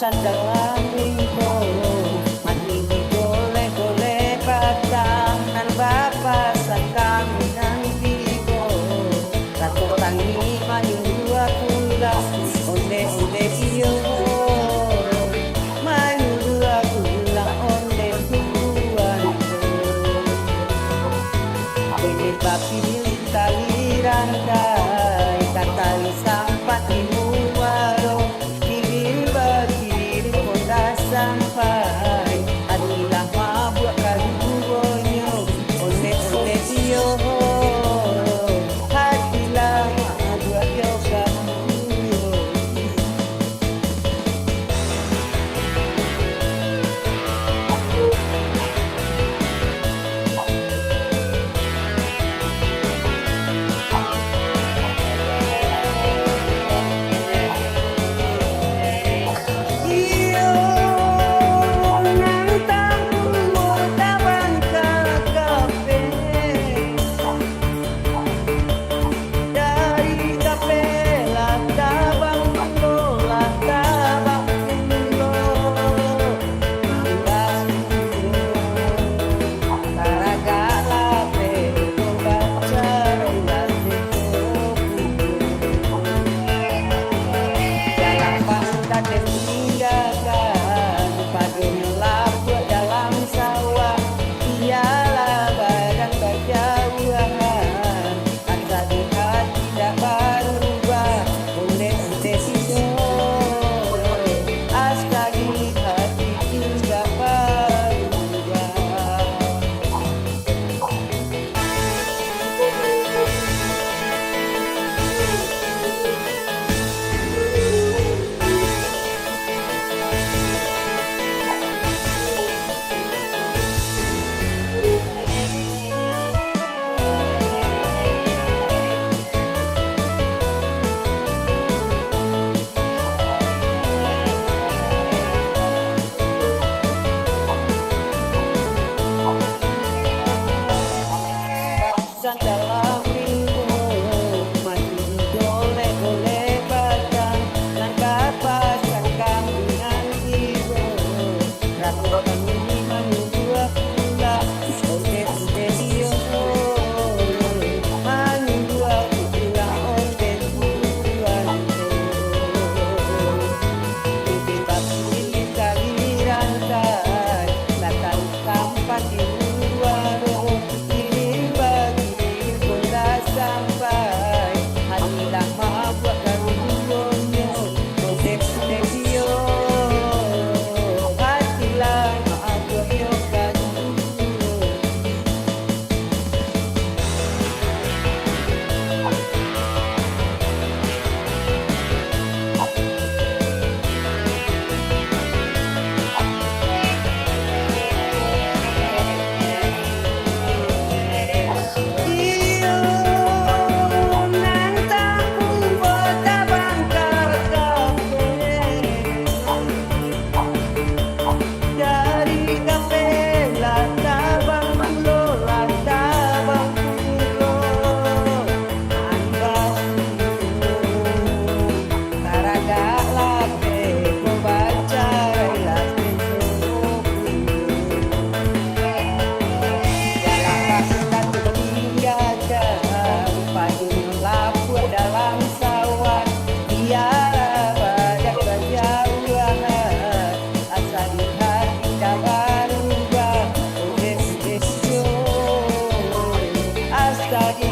dalam lingkup mati digoleh-goleh pasangan bapak kami nanti go satu tangi mayu dua pula onde-onde iyo mayu dua pula onde tuan ini bapi tali rantai katali sampat di muaro sampai adilah mabuk karunya oleh dia hatilah mabuk yoga dalam lingkup mati goleh-goleh badan dan kapasan kami nanti ratu kami mayu dua pula onde dia mayu dua pula onde tuan bibi babi kali rantai datang sampai di luar sampai hatilah mabuk karunya onde-onde hatilah mabuk yoga dalam sawah biarlah badak berjauhan asal di hati tak berubah oleh asal di